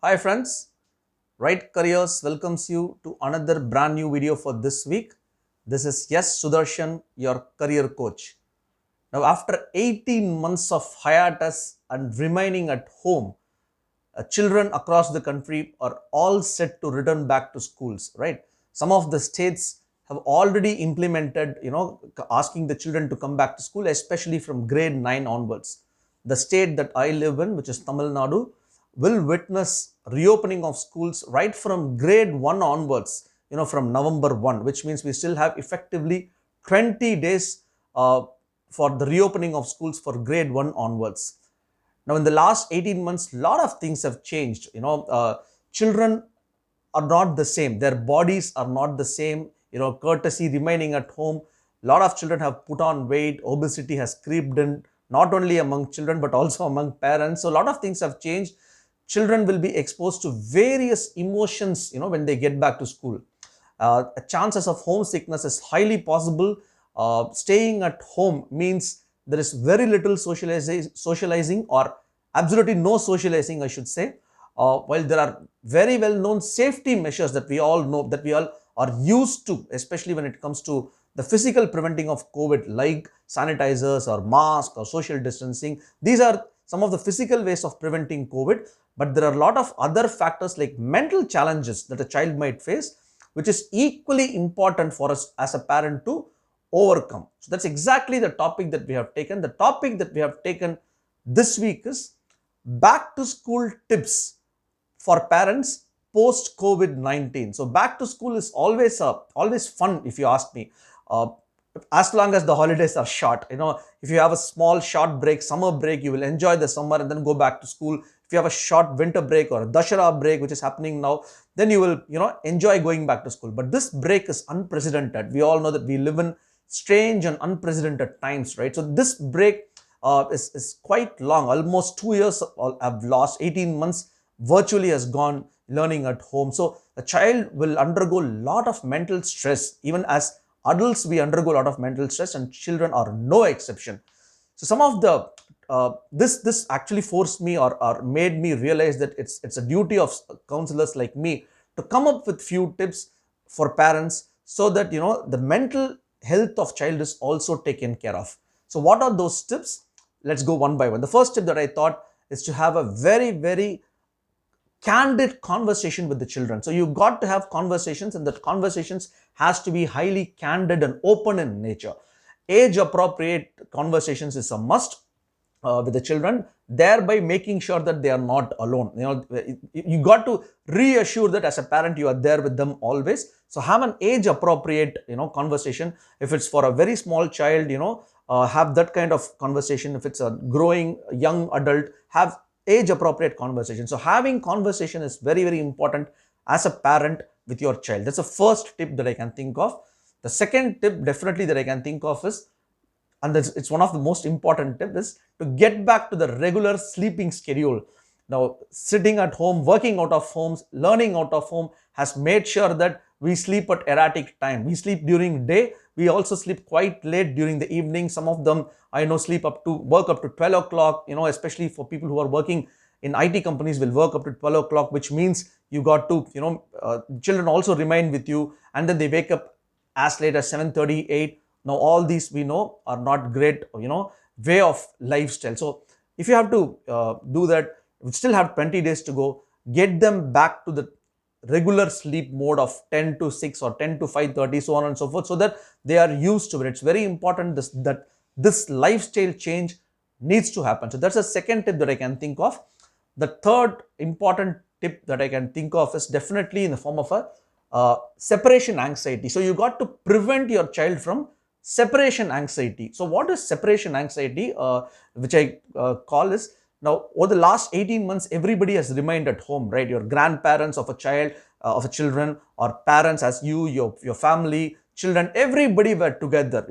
Hi friends, Right Careers welcomes you to another brand new video for this week. This is Sudarshan, your career coach. Now after 18 months of hiatus and remaining at home, children across the country are all set to return back to schools, right? Some of the states have already implemented, asking the children to come back to school, especially from grade 9 onwards. The state that I live in, which is Tamil Nadu, will witness reopening of schools right from grade 1 onwards, from November 1, which means we still have effectively 20 days for the reopening of schools for grade 1 onwards. Now, in the last 18 months, a lot of things have changed. Children are not the same. Their bodies are not the same. Courtesy remaining at home. A lot of children have put on weight. Obesity has creeped in, not only among children, but also among parents. So, a lot of things have changed. Children will be exposed to various emotions, when they get back to school. Chances of homesickness is highly possible. Staying at home means there is very little socializing or absolutely no socializing, I should say. While there are very well known safety measures that we all know, that we all are used to, especially when it comes to the physical preventing of COVID, like sanitizers or masks or social distancing. These are some of the physical ways of preventing COVID, but there are a lot of other factors like mental challenges that a child might face, which is equally important for us as a parent to overcome. So that's exactly the topic that we have taken. The topic that we have taken this week is back to school tips for parents post COVID-19. So back to school is always fun, if you ask me. Uh, as long as the holidays are short, if you have a small short break, summer break, you will enjoy the summer and then go back to school. If you have a short winter break or a Dashara break, which is happening now, then you will, enjoy going back to school. But this break is unprecedented. We all know that we live in strange and unprecedented times, right? So this break is quite long. Almost 2 years I've lost. 18 months virtually has gone learning at home. So a child will undergo a lot of mental stress. Even as adults, we undergo a lot of mental stress, and children are no exception. So some of the this actually forced me, or made me realize that it's a duty of counselors like me to come up with few tips for parents, so that the mental health of child is also taken care of. So what are those tips? Let's go one by one. The first tip that I thought is to have a very candid conversation with the children. So you got to have conversations, and that conversations has to be highly candid and open in nature. Age appropriate conversations is a must with the children, thereby making sure that they are not alone. You got to reassure that as a parent you are there with them always. So have an age appropriate conversation. If it's for a very small child, have that kind of conversation. If it's a growing young adult, have age appropriate conversation. So having conversation is very important as a parent with your child. That's the first tip that I can think of. The second tip definitely that I can think of is, and it's one of the most important tips, is to get back to the regular sleeping schedule. Now, sitting at home, working out of homes, learning out of home has made sure that we sleep at erratic time. We sleep during day. We also sleep quite late during the evening. Some of them, I know, work up to 12 o'clock, especially for people who are working in IT companies, will work up to 12 o'clock, which means you got to, children also remain with you, and then they wake up as late as 7:30, 8. Now, all these we know are not great, way of lifestyle. So if you have to do that, we still have 20 days to go. Get them back to the regular sleep mode of 10 to 6 or 10 to 5:30, so on and so forth, so that they are used to it. It's very important that this lifestyle change needs to happen. So that's the second tip that I can think of. The third important tip that I can think of is definitely in the form of a separation anxiety. So you got to prevent your child from separation anxiety. So what is separation anxiety, which I call is, now over the last 18 months, everybody has remained at home, right? Your grandparents of a child, of a children, or parents as your family, children, everybody were together,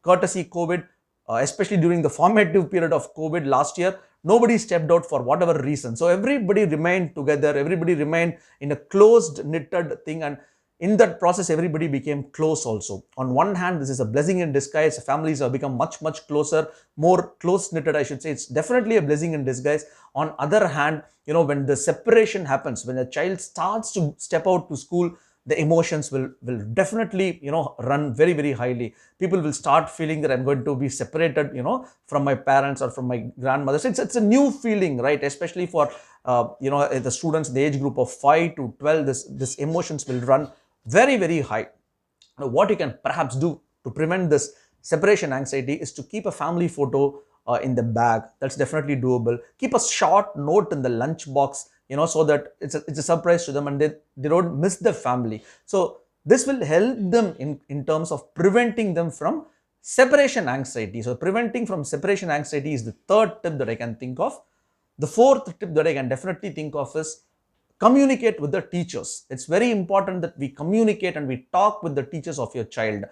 courtesy COVID, especially during the formative period of COVID last year. Nobody stepped out for whatever reason. So everybody remained together. Everybody remained in a closed knitted thing. And in that process, everybody became close also. On one hand, this is a blessing in disguise. Families have become much, much closer, more close-knitted, I should say. It's definitely a blessing in disguise. On other hand, when the separation happens, when a child starts to step out to school, the emotions will definitely, run very, very highly. People will start feeling that I'm going to be separated, from my parents or from my grandmother. So it's a new feeling, right? Especially for, the students in the age group of 5 to 12, this emotions will run very, very high. Now, what you can perhaps do to prevent this separation anxiety is to keep a family photo in the bag. That's definitely doable. Keep a short note in the lunch box, so that it's a surprise to them and they don't miss the family. So this will help them in terms of preventing them from separation anxiety. So preventing from separation anxiety is the third tip that I can think of. The fourth tip that I can definitely think of is communicate with the teachers. It's very important that we communicate and we talk with the teachers of your child.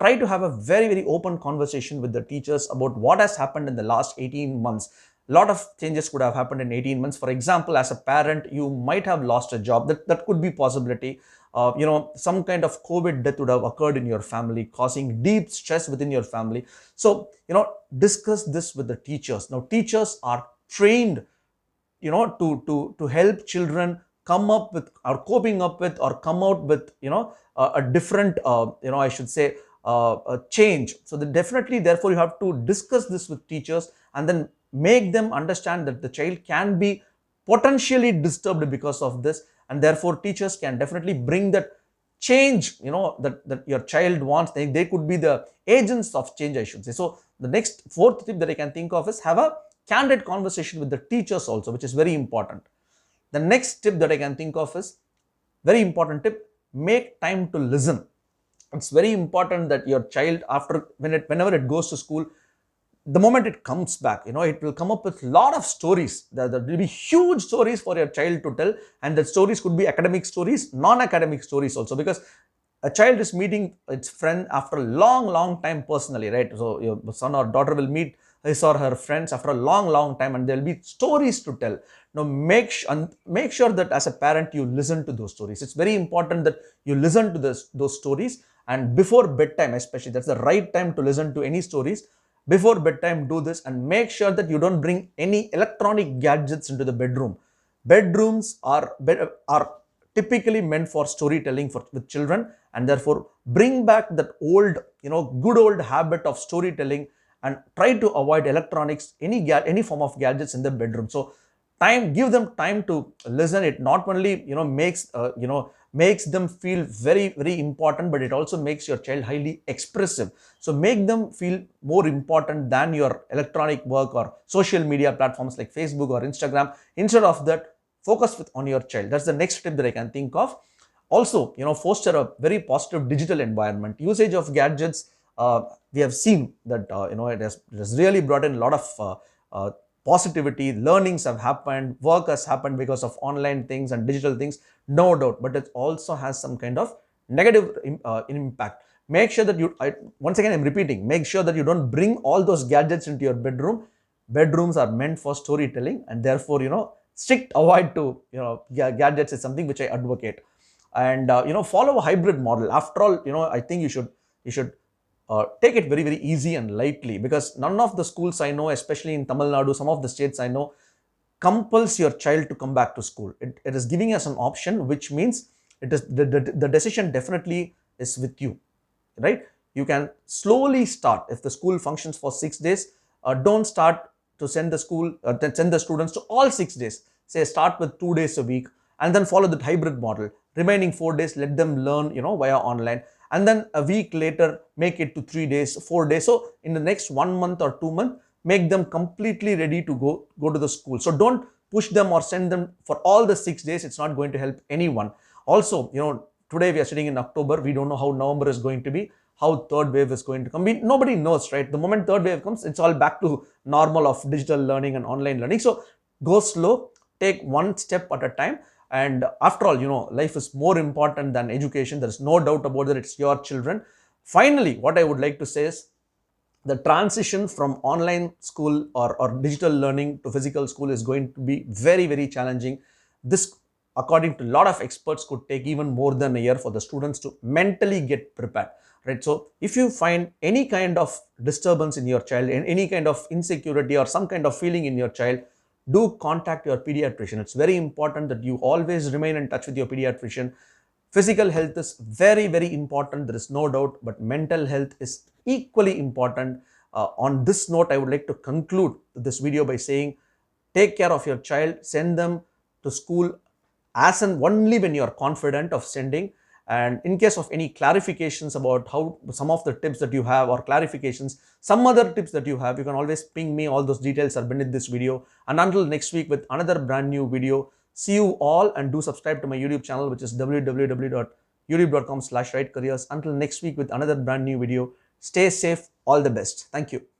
Try to have a very, very open conversation with the teachers about what has happened in the last 18 months. A lot of changes could have happened in 18 months. For example, as a parent, you might have lost a job. That could be possibility. Some kind of COVID death would have occurred in your family, causing deep stress within your family. So, discuss this with the teachers. Now, teachers are trained, to help children come up with or coping up with or come out with, a different, I should say, a change. So definitely, therefore, you have to discuss this with teachers and then make them understand that the child can be potentially disturbed because of this, and therefore teachers can definitely bring that change, that your child wants. They could be the agents of change, I should say. So the next fourth tip that I can think of is have a candid conversation with the teachers also, which is very important. The next tip that I can think of is very important tip: make time to listen. It's very important that your child, whenever it goes to school, the moment it comes back, it will come up with a lot of stories. There will be huge stories for your child to tell, and the stories could be academic stories, non-academic stories also, because a child is meeting its friend after a long, long time personally, right? So your son or daughter will meet his or her friends after a long, long time, and there'll be stories to tell. Now, make sure that as a parent you listen to those stories. It's very important that you listen to those stories, and before bedtime, especially, that's the right time to listen to any stories. Before bedtime, do this, and make sure that you don't bring any electronic gadgets into the bedroom. Bedrooms are typically meant for storytelling with children, and therefore bring back that old, good old habit of storytelling, and try to avoid electronics, any form of gadgets in the bedroom. So give them time to listen. It not only makes them feel very, very important, but it also makes your child highly expressive. So make them feel more important than your electronic work or social media platforms like Facebook or Instagram. Instead of that, focus on your child. That's the next tip that I can think of. Also, foster a very positive digital environment. Usage of gadgets, we have seen that it has really brought in a lot of positivity. Learnings have happened, work has happened because of online things and digital things, no doubt, but it also has some kind of negative impact. Make sure that once again I'm repeating, make sure that you don't bring all those gadgets into your bedroom. Bedrooms are meant for storytelling, and therefore, strict avoid to, gadgets is something which I advocate. And follow a hybrid model. After all, I think you should take it very, very easy and lightly, because none of the schools I know, especially in Tamil Nadu, some of the states I know, compels your child to come back to school. It is giving us an option, which means it is the decision definitely is with you, right? You can slowly start. If the school functions for 6 days, don't start to send the students to all 6 days. Say start with 2 days a week, and then follow the hybrid model. Remaining 4 days, let them learn, via online, and then a week later make it to 3 days, 4 days. So in the next 1 month or 2 months, make them completely ready to go to the school. So don't push them or send them for all the 6 days. It's not going to help anyone. Also, today we are sitting in October. We don't know how November is going to be, how third wave is going to come. Nobody knows, right? The moment third wave comes, it's all back to normal of digital learning and online learning. So go slow, take one step at a time. And after all, life is more important than education. There's no doubt about that. It's your children. Finally, what I would like to say is the transition from online school or digital learning to physical school is going to be very, very challenging. This according to a lot of experts, could take even more than a year for the students to mentally get prepared, right? So if you find any kind of disturbance in your child, any kind of insecurity or some kind of feeling in your child, do contact your pediatrician. It's very important that you always remain in touch with your pediatrician. Physical health is very, very important, there is no doubt, but mental health is equally important. On this note, I would like to conclude this video by saying, take care of your child, send them to school as and only when you are confident of sending. And in case of any clarifications about how some of the tips that you have, or clarifications, some other tips that you have, you can always ping me. All those details are beneath this video. And until next week with another brand new video, see you all, and do subscribe to my YouTube channel, which is www.youtube.com/writecareers. Until next week with another brand new video, stay safe, all the best. Thank you.